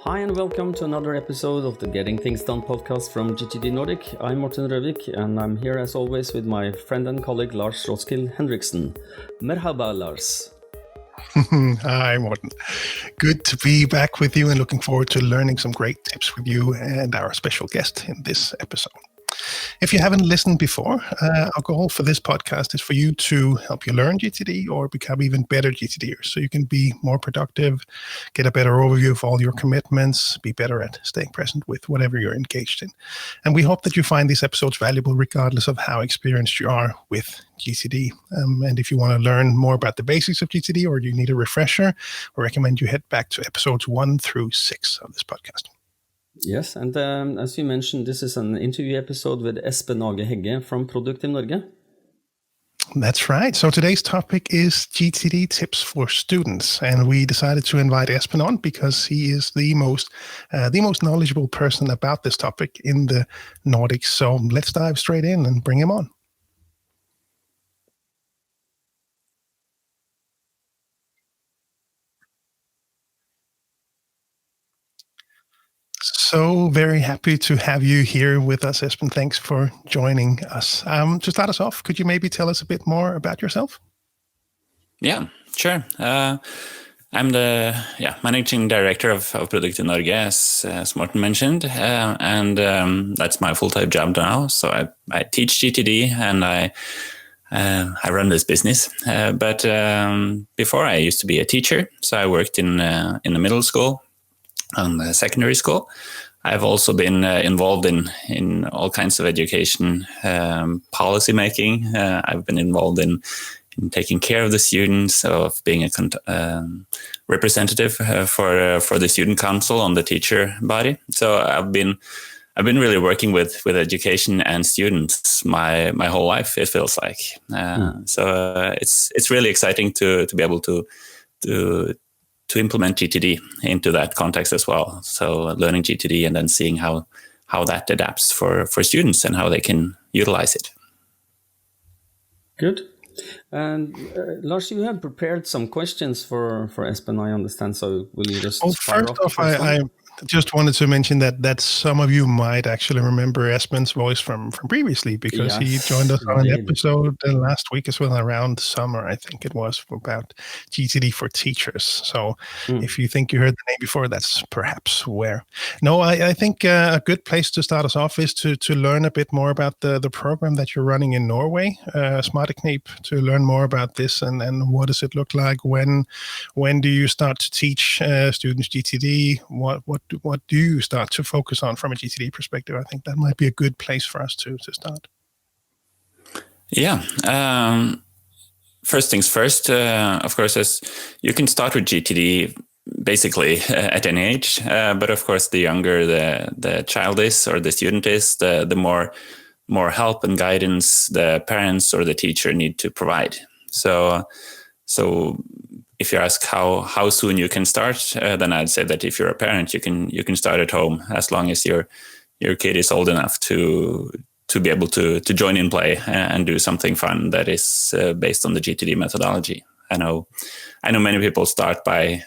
Hi and welcome to another episode of the Getting Things Done podcast from GTD Nordic. I'm Morten and Røvik and I'm here as always with my friend and colleague Lars Rothschild Henriksen. Merhaba Lars. Hi Morten. Good to be back with you and looking forward to learning some great tips with you and our special guest in this episode. If you haven't listened before, our goal for this podcast is for you to help you learn GTD or become even better GTDers so you can be more productive, get a better overview of all your commitments, be better at staying present with whatever you're engaged in. And we hope that you find these episodes valuable regardless of how experienced you are with GTD. And if you want to learn more about the basics of GTD or you need a refresher, we recommend you head back to episodes 1 through 6 of this podcast. Yes, and as you mentioned, this is an interview episode with Espen Agøy Hegge from Product in Norge. That's right. So today's topic is GTD tips for students, and we decided to invite Espen on because he is the most knowledgeable person about this topic in the Nordics. So let's dive straight in and bring him on. So very happy to have you here with us, Espen. Thanks for joining us. To start us off, could you maybe tell us a bit more about yourself? Yeah, sure. I'm the managing director of Product in Norge, as Morten mentioned, and that's my full-time job now. So I teach GTD and I run this business. But before I used to be a teacher, so I worked in the middle school and the secondary school. I've also been involved in all kinds of education policy making. I've been involved in taking care of the students, of being a representative for the student council on the teacher body. So I've been really working with education and students my whole life. It feels like so it's really exciting to be able to implement GTD into that context as well. So learning GTD and then seeing how that adapts for students and how they can utilize it. Good. And Lars, you have prepared some questions for Espen, I understand. So will you just fire first off? I just wanted to mention that some of you might actually remember Espen's voice from previously because he joined us on an episode last week as well around summer, I think it was, about GTD for teachers. So if you think you heard the name before, that's perhaps where. No, I think a good place to start us off is to learn a bit more about the program that you're running in Norway, Smarteknep, to learn more about this and what does it look like, when do you start to teach students GTD, what do you start to focus on from a GTD perspective? I think that might be a good place for us to start. Yeah. First things first, of course, as you can start with GTD basically at any age. But of course, the younger the child is or the student is, the more help and guidance the parents or the teacher need to provide. So if you ask how soon you can start, then I'd say that if you're a parent, you can start at home as long as your kid is old enough to be able to join in play and do something fun that is based on the GTD methodology. I know many people start by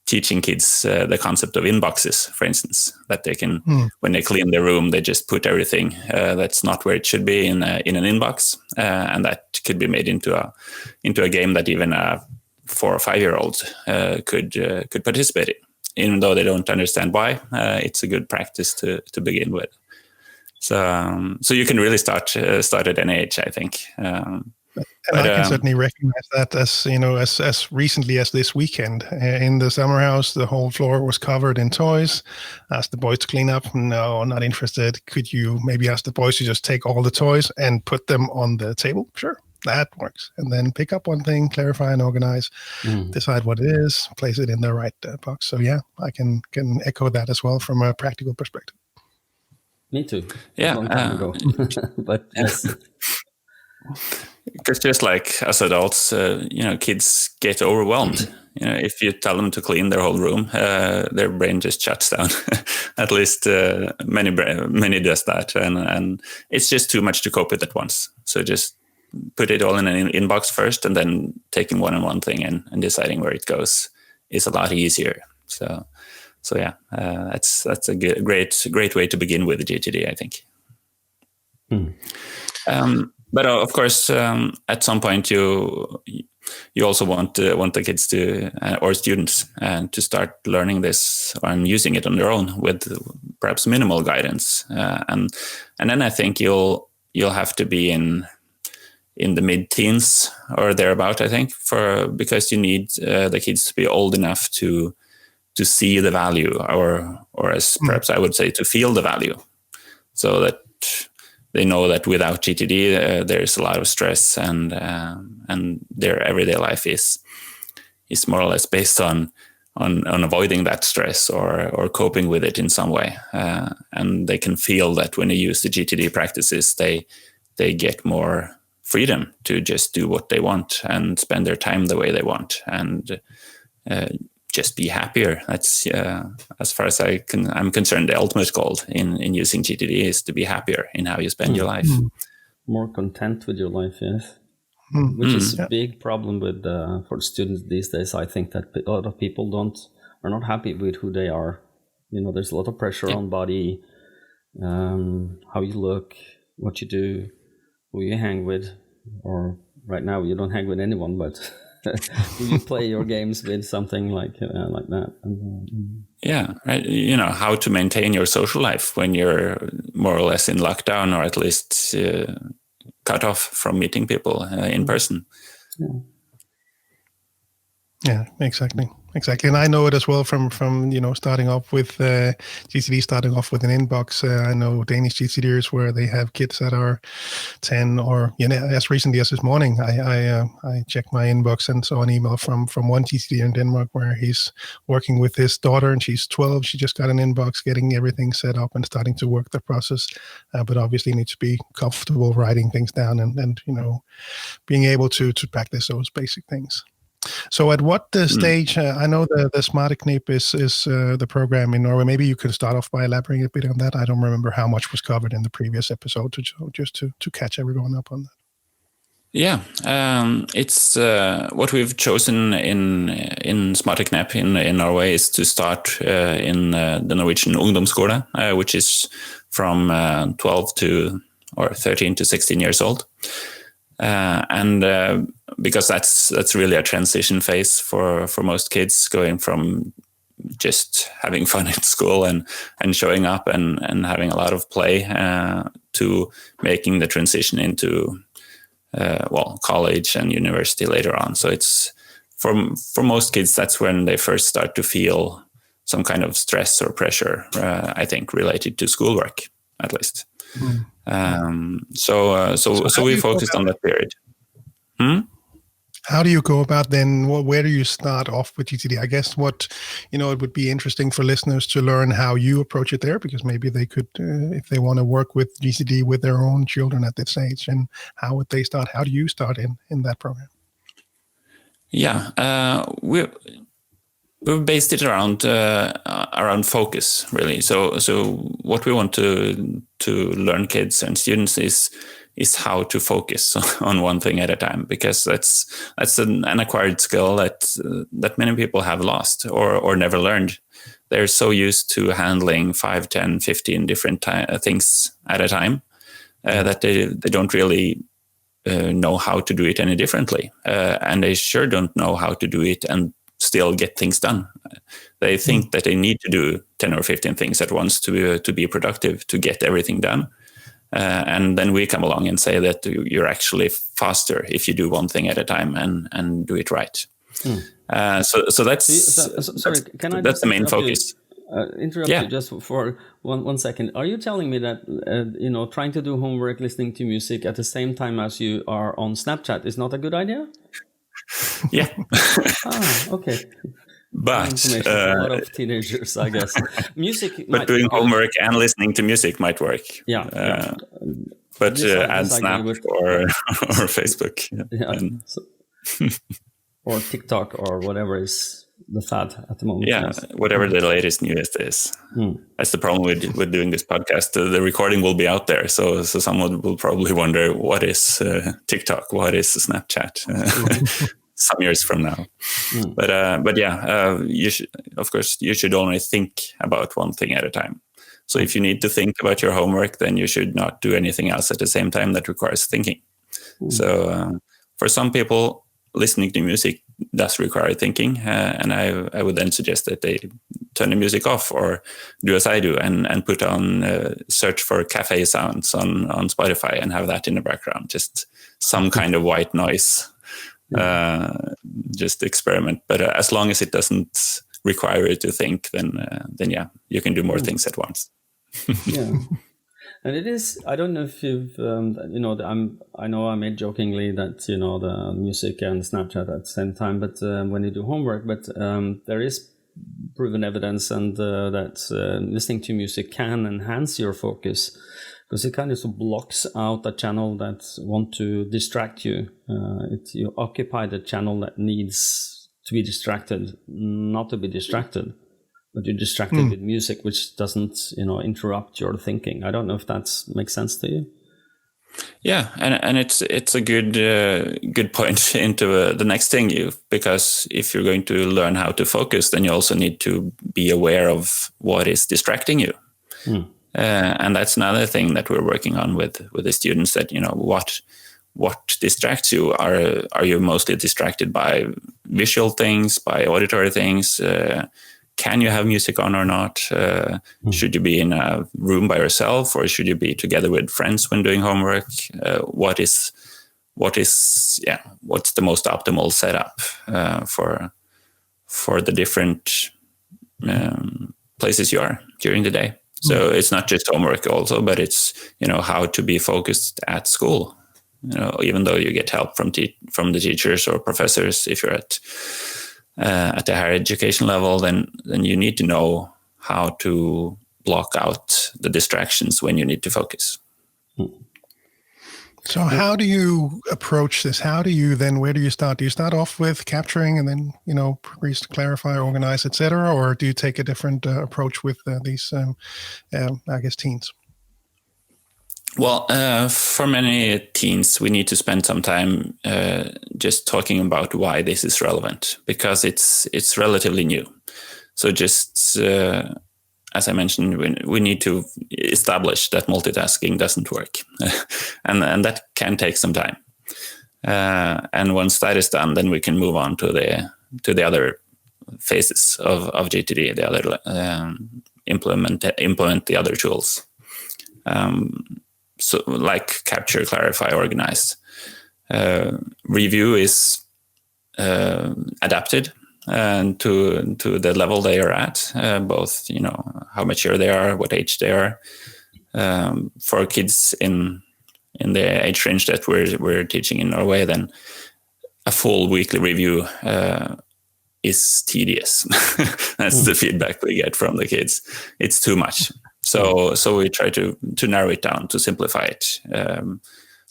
teaching kids the concept of inboxes, for instance, that they can, when they clean their room, they just put everything that's not where it should be in an inbox, and that could be made into a game that even a 4 or 5 year old could participate in, even though they don't understand why. It's a good practice to begin with. So you can really start at any age, I think. And I can certainly recognize that as recently as this weekend in the summer house, the whole floor was covered in toys. Asked the boys to clean up. No, not interested. Could you maybe ask the boys to just take all the toys and put them on the table? Sure, that works. And then pick up one thing, clarify and organize, decide what it is, place it in the right box. So yeah, I can echo that as well from a practical perspective. Me too. Yeah. A long time ago. But yes. Because just like as adults, kids get overwhelmed. If you tell them to clean their whole room, their brain just shuts down. At least many does that, and it's just too much to cope with at once. So just put it all in an inbox first, and then taking one thing and deciding where it goes is a lot easier. So So yeah, that's a great way to begin with the GTD, I think. But of course, at some point you also want the kids to or students to start learning this and using it on their own with perhaps minimal guidance, and then I think you'll have to be in the mid-teens or thereabout, I think, because you need the kids to be old enough to see the value, or as perhaps I would say, to feel the value, so that they know that without GTD there's a lot of stress, and their everyday life is more or less based on avoiding that stress or coping with it in some way, and they can feel that when they use the GTD practices, they get more freedom to just do what they want and spend their time the way they want, and just be happier. That's as far as I'm concerned, the ultimate goal in using GTD is to be happier in how you spend your life. More content with your life, yes. Which is a big problem with for students these days. I think that a lot of people are not happy with who they are. There's a lot of pressure on body, how you look, what you do, who you hang with, or right now you don't hang with anyone, but who you play your games with, something like that. Yeah, right. How to maintain your social life when you're more or less in lockdown, or at least cut off from meeting people in person. Yeah, exactly. And I know it as well from starting off with GTD, starting off with an inbox. I know Danish GTDers where they have kids that are 10, or as recently as this morning, I checked my inbox and saw an email from one GTD in Denmark where he's working with his daughter, and she's 12. She just got an inbox, getting everything set up and starting to work the process, but obviously needs to be comfortable writing things down and being able to practice those basic things. So at what stage, I know the Smarte Knep is the program in Norway. Maybe you could start off by elaborating a bit on that. I don't remember how much was covered in the previous episode, just to catch everyone up on that. Yeah, it's what we've chosen in Smarte Knep in Norway is to start in the Norwegian Ungdomsskole, which is from 13 to 16 years old. Because that's really a transition phase for most kids, going from just having fun at school and showing up and having a lot of play to making the transition into college and university later on. So it's for most kids, that's when they first start to feel some kind of stress or pressure, I think, related to schoolwork, at least. So we focused on that period. How do you go about then? Where do you start off with GTD? I guess it would be interesting for listeners to learn how you approach it there, because maybe they could, if they want to work with GTD with their own children at this age, and how would they start? How do you start in that program? Yeah, we've based it around focus, really. So what we want to learn kids and students is how to focus on one thing at a time, because that's an acquired skill that many people have lost or never learned. They're so used to handling 5, 10, 15 different things at a time that they don't really know how to do it any differently, and they sure don't know how to do it and still get things done. They think that they need to do 10 or 15 things at once to be productive, to get everything done. And then we come along and say that you're actually faster if you do one thing at a time and do it right. So that's the main focus. Interrupt you just for one second. Are you telling me that trying to do homework, listening to music at the same time as you are on Snapchat is not a good idea? Yeah. Okay. But a lot of teenagers, I guess. Music. But doing homework and listening to music might work. Yeah. But add Snap or Facebook. Or TikTok or whatever is the fad at the moment. Yeah, whatever the latest newest is. That's the problem with doing this podcast. The recording will be out there, so someone will probably wonder, what is TikTok? What is Snapchat? some years from now. But yeah, you should only think about one thing at a time. So if you need to think about your homework, then you should not do anything else at the same time that requires thinking. So for some people, listening to music does require thinking, and I would then suggest that they turn the music off or do as I do and put on search for cafe sounds on Spotify and have that in the background, just some kind of white noise. Just experiment, but as long as it doesn't require you to think, then yeah, you can do more things at once. Yeah. And it is, I don't know if you've, I know I made jokingly that, the music and Snapchat at the same time, but when you do homework, but there is proven evidence and that listening to music can enhance your focus, because it kind of blocks out a channel that want to distract you. You occupy the channel that needs to be distracted, not to be distracted. But you're distracted with music, which doesn't, interrupt your thinking. I don't know if that makes sense to you. Yeah, and it's a good point into the next thing, because if you're going to learn how to focus, then you also need to be aware of what is distracting you. And that's another thing that we're working on with the students. That what distracts you? Are you mostly distracted by visual things, by auditory things? Can you have music on or not? Should you be in a room by yourself, or should you be together with friends when doing homework? What's the most optimal setup for the different places you are during the day? So it's not just homework also, but it's how to be focused at school. Even though you get help from the teachers or professors, if you're at the higher education level, then you need to know how to block out the distractions when you need to focus. So how do you approach this? Where do you start? Do you start off with capturing and then, progress to clarify, organize, etc., or do you take a different approach with these, teens? Well, for many teens, we need to spend some time just talking about why this is relevant, because it's relatively new. So just as I mentioned, we need to establish that multitasking doesn't work, and that can take some time. And once that is done, then we can move on to the other phases of GTD, the other implement the other tools. So like capture, clarify, organize. Review is adapted to the level they are at, both, how mature they are, what age they are. For kids in the age range that we're teaching in Norway, then a full weekly review is tedious. That's the feedback we get from the kids. It's too much. So we try to narrow it down, to simplify it.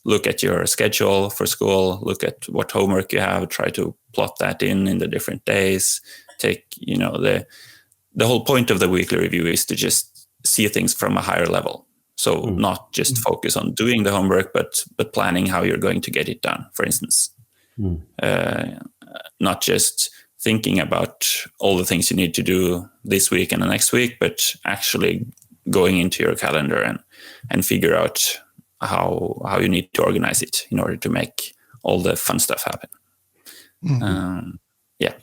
Look at your schedule for school, look at what homework you have, try to plot that in the different days. Take, the whole point of the weekly review is to just see things from a higher level. So not just focus on doing the homework, but planning how you're going to get it done, for instance. Not just thinking about all the things you need to do this week and the next week, but actually going into your calendar and figure out how you need to organize it in order to make all the fun stuff happen. Yeah.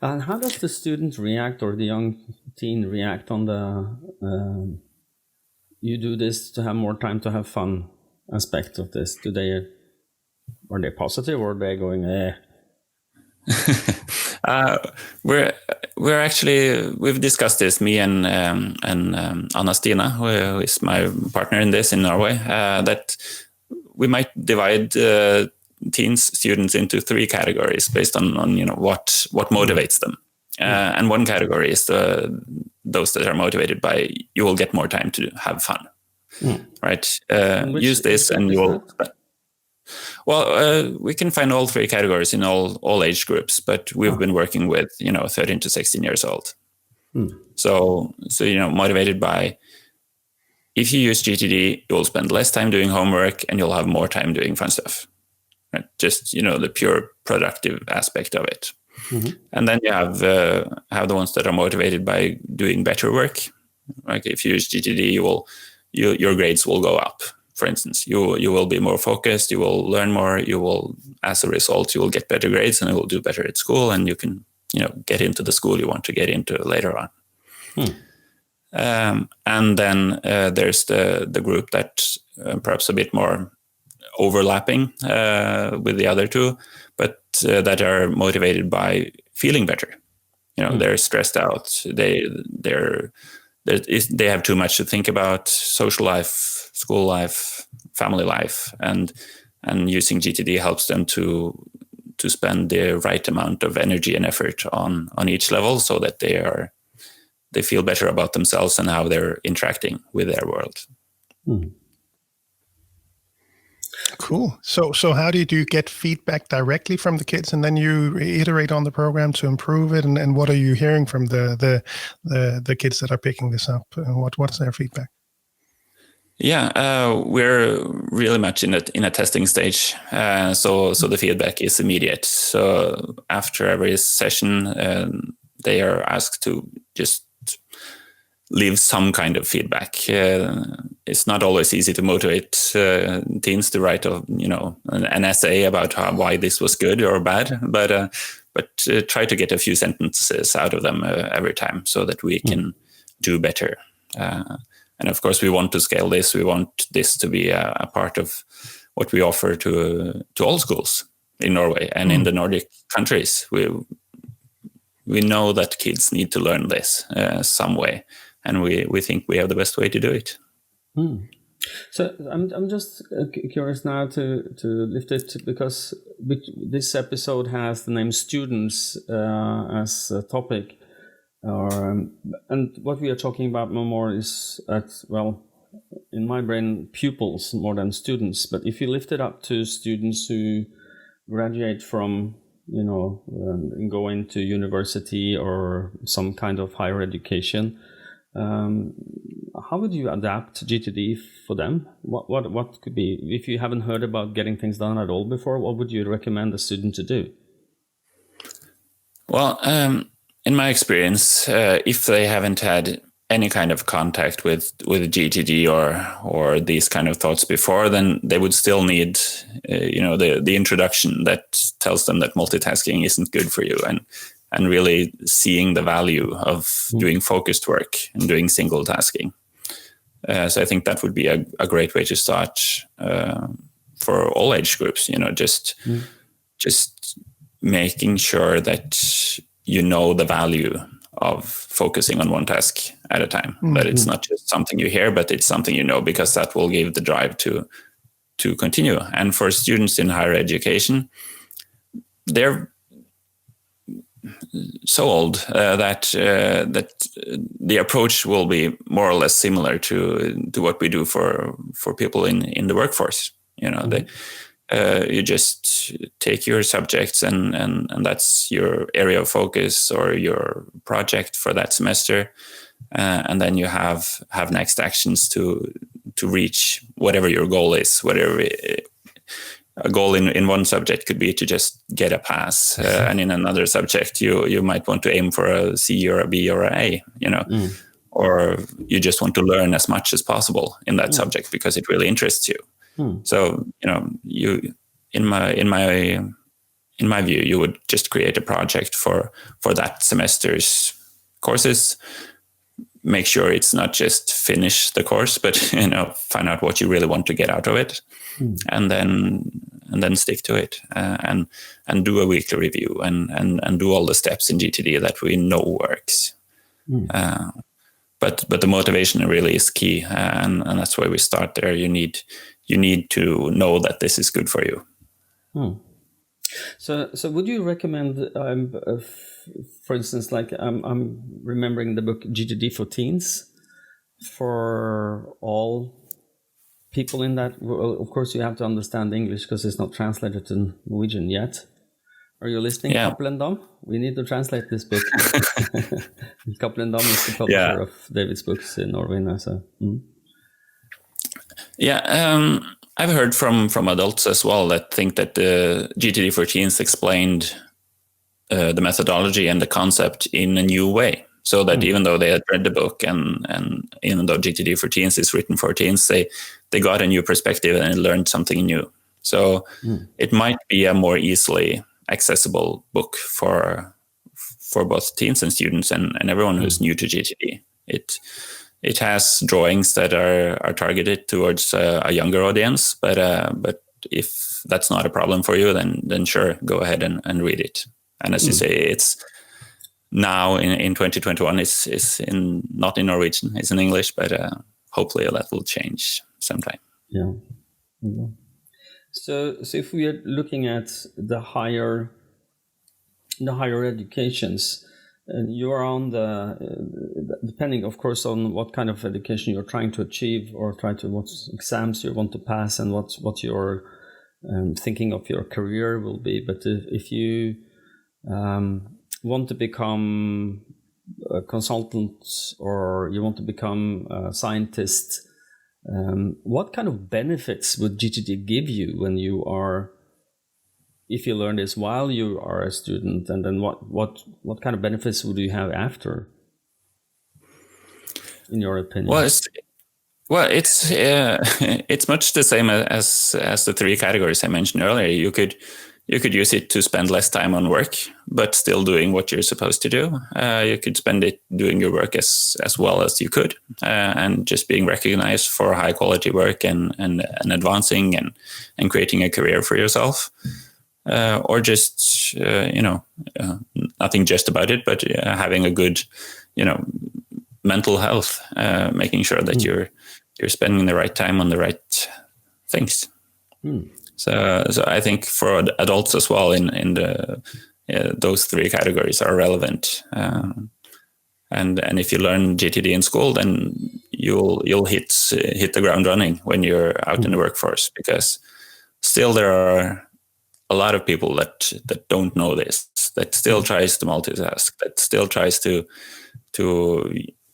And how does the student react, or the young teen react on the you do this to have more time to have fun aspect of this? Are they positive, or are they going, We've discussed this, me and Anna Stina, who is my partner in this in Norway, that we might divide students into three categories based on what motivates them. And one category is those that are motivated by, you will get more time to have fun, right? Use this and you will... Well, we can find all three categories in all age groups, but we've been working with 13 to 16 years old. So motivated by, if you use GTD, you will spend less time doing homework and you'll have more time doing fun stuff. right? Just, the pure productive aspect of it. And then you have the ones that are motivated by doing better work. Like if you use GTD, your grades will go up. For instance, you will be more focused, you will learn more, as a result, you will get better grades and you will do better at school, and you can, get into the school you want to get into later on. And then there's the group that's perhaps a bit more overlapping with the other two, but that are motivated by feeling better. They're stressed out. They have too much to think about: social life, school life, family life, and using GTD helps them to spend the right amount of energy and effort on each level, so that they feel better about themselves and how they're interacting with their world. Cool. So how do you get feedback directly from the kids, and then you iterate on the program to improve it? And what are you hearing from the kids that are picking this up? What's their feedback? Yeah, we're really much in a testing stage. So the feedback is immediate. So after every session, they are asked to just leave some kind of feedback. It's not always easy to motivate teens to write an essay about why this was good or bad, but try to get a few sentences out of them every time, so that we can do better. And of course, we want to scale this. We want this to be a part of what we offer to all schools in Norway and in the Nordic countries. We know that kids need to learn this some way, and we think we have the best way to do it. So I'm just curious now to lift it, because this episode has the name students as a topic. And what we are talking about more is in my brain, pupils more than students. But if you lift it up to students who graduate from, and go into university or some kind of higher education, how would you adapt GTD for them? What could be, if you haven't heard about getting things done at all before, what would you recommend a student to do? Well, in my experience, if they haven't had any kind of contact with GTD or these kind of thoughts before, then they would still need, the introduction that tells them that multitasking isn't good for you, and really seeing the value of doing focused work and doing single tasking. So I think that would be a great way to start for all age groups. Just making sure that the value of focusing on one task at a time. That it's not just something you hear, but it's something because that will give the drive to continue. And for students in higher education, they're so old that the approach will be more or less similar to what we do for people in the workforce. You just take your subjects and that's your area of focus or your project for that semester, and then you have next actions to reach whatever your goal is. Whatever a goal in one subject could be to just get a pass, and in another subject you might want to aim for a C or a B or an A, or you just want to learn as much as possible in that subject because it really interests you. So, you, in my view, you would just create a project for that semester's courses. Make sure it's not just finish the course, but find out what you really want to get out of it, and then stick to it, and do a weekly review and do all the steps in GTD that we know works. But the motivation really is key, and that's why we start there. You need to know that this is good for you. So would you recommend, for instance, like I'm remembering the book GTD for Teens, for all people in that? Well, of course, you have to understand English because it's not translated to Norwegian yet. Are you listening, yeah. Cappelen Dam? We need to translate this book. Cappelen Dam is the publisher of David's books in Norway now. So. Yeah, I've heard from adults as well that think that the GTD for teens explained the methodology and the concept in a new way. So that even though they had read the book and even though GTD for teens is written for teens, they got a new perspective and learned something new. So it might be a more easily accessible book for both teens and students and everyone who's new to GTD. It has drawings that are targeted towards a younger audience, but if that's not a problem for you, then sure, go ahead and read it. And as you say, it's now in 2021, it's not in Norwegian, it's in English, but hopefully that will change sometime. Yeah. So if we are looking at the higher educations, and you are on depending, of course, on what kind of education you're trying to achieve or what exams you want to pass and what you're thinking of your career will be. But if you want to become a consultant or you want to become a scientist, what kind of benefits would GTD give you if you learn this while you are a student, and then what kind of benefits would you have after, in your opinion? It's much the same as the three categories I mentioned earlier. You could use it to spend less time on work, but still doing what you're supposed to do. You could spend it doing your work as well as you could, and just being recognized for high quality work and advancing and creating a career for yourself. Or just, nothing just about it, but having a good, mental health, making sure that you're spending the right time on the right things. So I think for adults as well, in those three categories are relevant. And if you learn GTD in school, then you'll hit the ground running when you're out in the workforce, because still there are a lot of people that don't know this, that still tries to multitask, that still tries to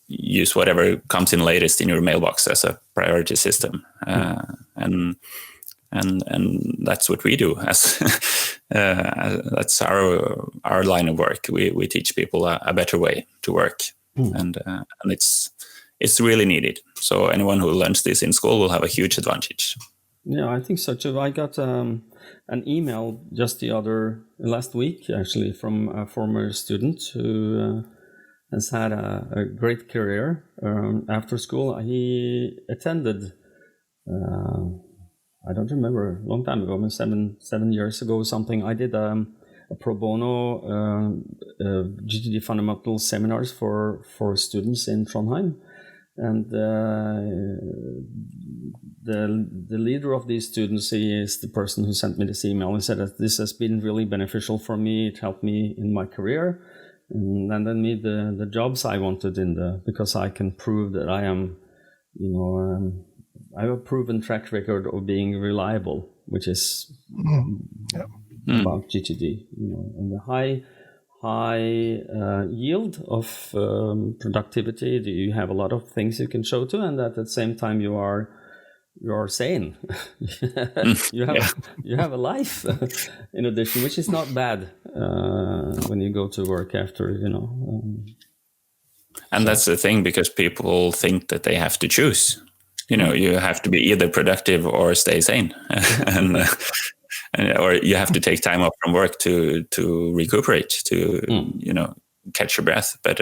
use whatever comes in latest in your mailbox as a priority system, and that's what we do. As that's our line of work. We teach people a better way to work, and it's really needed. So anyone who learns this in school will have a huge advantage. Yeah, I think so too. I got an email just last week, actually, from a former student who has had a great career after school. He attended, I don't remember, a long time ago, maybe 7 years ago or something. I did a pro bono GTD fundamental seminars for students in Trondheim. And the leader of these students, he is the person who sent me this email. He said that this has been really beneficial for me. It helped me in my career, and landed me the jobs I wanted because I can prove that I am, I have a proven track record of being reliable, which is about GTD, and the high yield of productivity. You have a lot of things you can show to, and at the same time you are sane. you have a life in addition, which is not bad when you go to work after, And that's the thing, because people think that they have to choose. You have to be either productive or stay sane, or you have to take time off from work to recuperate, to catch your breath. But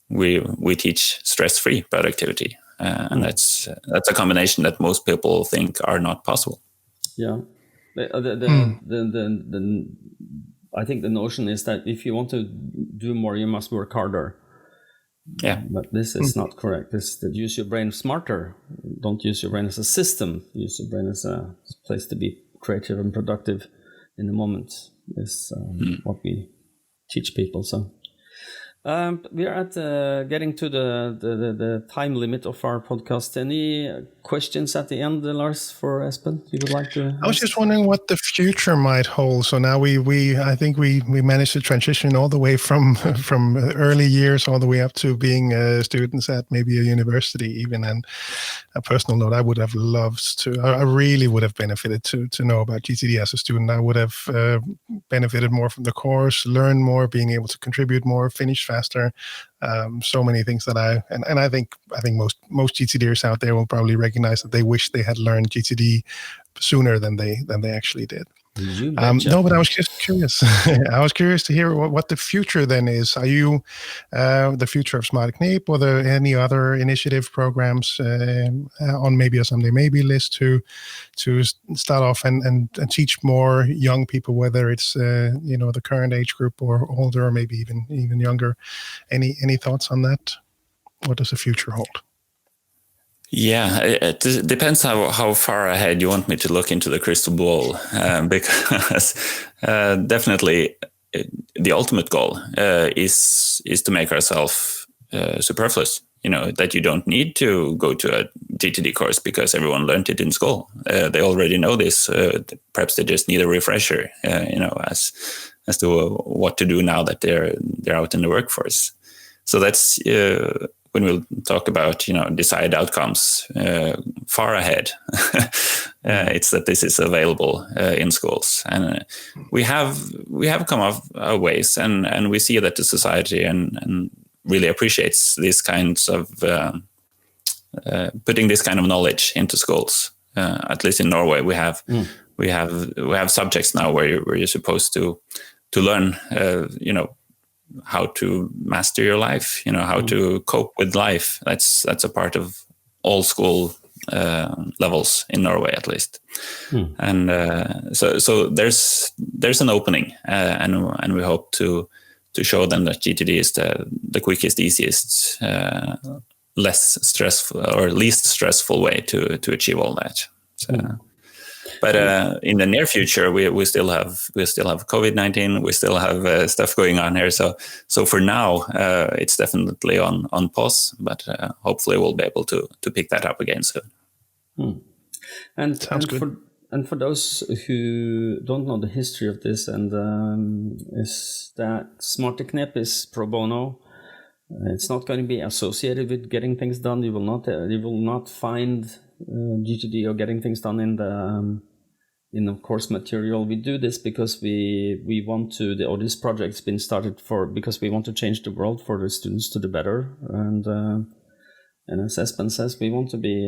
we teach stress-free productivity, and that's a combination that most people think are not possible. Yeah, I think the notion is that if you want to do more, you must work harder. Yeah, but this is not correct. This that use your brain smarter. Don't use your brain as a system. Use your brain as a place to be creative and productive in the moment. Is what we teach people. So We are at getting to the time limit of our podcast. Any questions at the end, Lars, for Espen? You would like to? I was just wondering what the future might hold. So now I think we managed to transition all the way from early years all the way up to being students at maybe a university even. And a personal note, I would have loved to. I really would have benefited to know about GTD as a student. I would have benefited more from the course, learn more, being able to contribute more, finish faster. So many things that I think most GTDers out there will probably recognize that they wish they had learned GTD sooner than they actually did. No, but I was just curious. I was curious to hear what the future then is. Are you the future of Smart Knep, or there any other initiative programs on maybe a Someday Maybe list to start off and teach more young people, whether it's the current age group or older, or maybe even younger? Any thoughts on that? What does the future hold? Yeah, it depends how far ahead you want me to look into the crystal ball, because definitely the ultimate goal is to make ourselves superfluous. That you don't need to go to a GTD course because everyone learned it in school. They already know this. Perhaps they just need a refresher, as to what to do now that they're out in the workforce. So that's when we'll talk about desired outcomes far ahead. It's that this is available in schools, and we have come a ways, and we see that the society and really appreciates these kinds of putting this kind of knowledge into schools. At least in Norway, we have subjects now where you're supposed to learn how to master your life, how to cope with life. That's a part of all school levels in Norway, at least. And so there's an opening, and we hope to show them that GTD is the quickest, easiest, less stressful or least stressful way to achieve all that. So, but in the near future, we still have COVID-19. We still have stuff going on here. So for now, it's definitely on pause. But hopefully, we'll be able to pick that up again soon. Sounds good. For those who don't know the history of this, is that Smart Knep is pro bono. It's not going to be associated with getting things done. You will not find GTD or getting things done in the course material. We do this because we want to. This project's been started because we want to change the world for the students to do better. And as Espen says, we want to be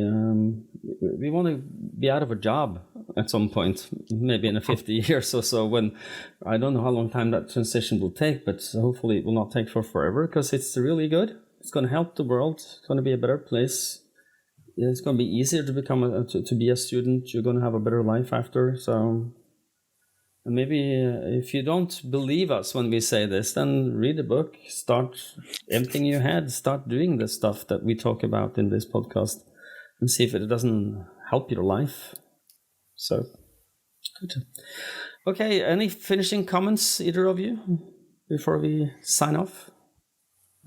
out of a job at some point, maybe in 50 years or so. When I don't know how long time that transition will take, but hopefully it will not take for forever, because it's really good. It's going to help the world. It's going to be a better place. It's going to be easier to become to be a student. You're going to have a better life after. So. And maybe if you don't believe us when we say this, then read the book, start emptying your head, start doing the stuff that we talk about in this podcast, and see if it doesn't help your life. So, good. Okay, any finishing comments, either of you, before we sign off?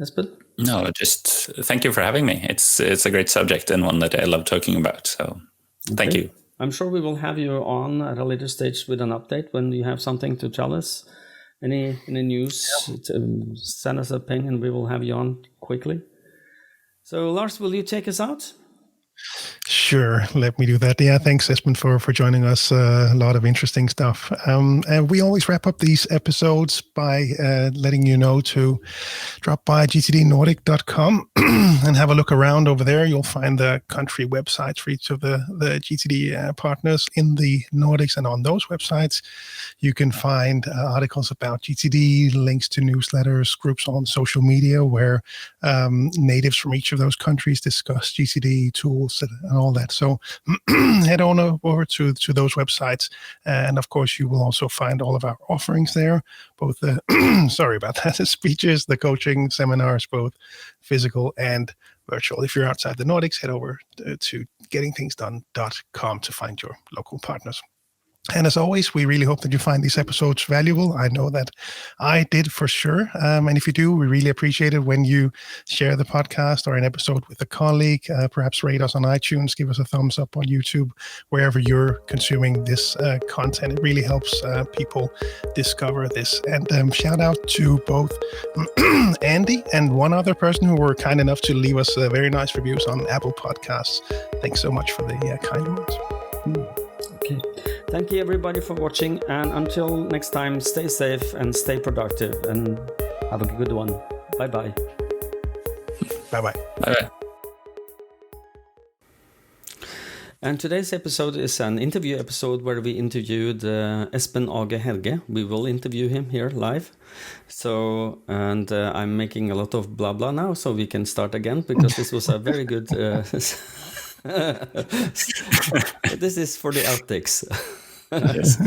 Espen? No, just thank you for having me. It's a great subject and one that I love talking about. So, thank you. I'm sure we will have you on at a later stage with an update when you have something to tell us. Any news, send us a ping and we will have you on quickly. So Lars, will you take us out? Sure, let me do that. Yeah, thanks, Espen, for joining us. A lot of interesting stuff. And we always wrap up these episodes by letting you know to drop by gtdnordic.com and have a look around over there. You'll find the country websites for each of the GTD partners in the Nordics, and on those websites you can find articles about GTD, links to newsletters, groups on social media where natives from each of those countries discuss GTD tools and all that. So head on over to those websites, and of course you will also find all of our offerings there, both the sorry about that, the speeches, the coaching, seminars, both physical and virtual. If you're outside the Nordics, head over to gettingthingsdone.com to find your local partners. And as always, we really hope that you find these episodes valuable. I know that I did for sure. And if you do, we really appreciate it when you share the podcast or an episode with a colleague. Perhaps rate us on iTunes, give us a thumbs up on YouTube, wherever you're consuming this content. It really helps people discover this. And shout out to both Andy and one other person who were kind enough to leave us very nice reviews on Apple Podcasts. Thanks so much for the kind words. Okay. Thank you everybody for watching, and until next time, stay safe and stay productive, and have a good one. Bye-bye. Bye-bye. Bye-bye. And today's episode is an interview episode where we interviewed Espen Agøy Hegge. We will interview him here live. So, and I'm making a lot of blah blah now, so we can start again, because this was a very good... This is for the outtakes. Yes.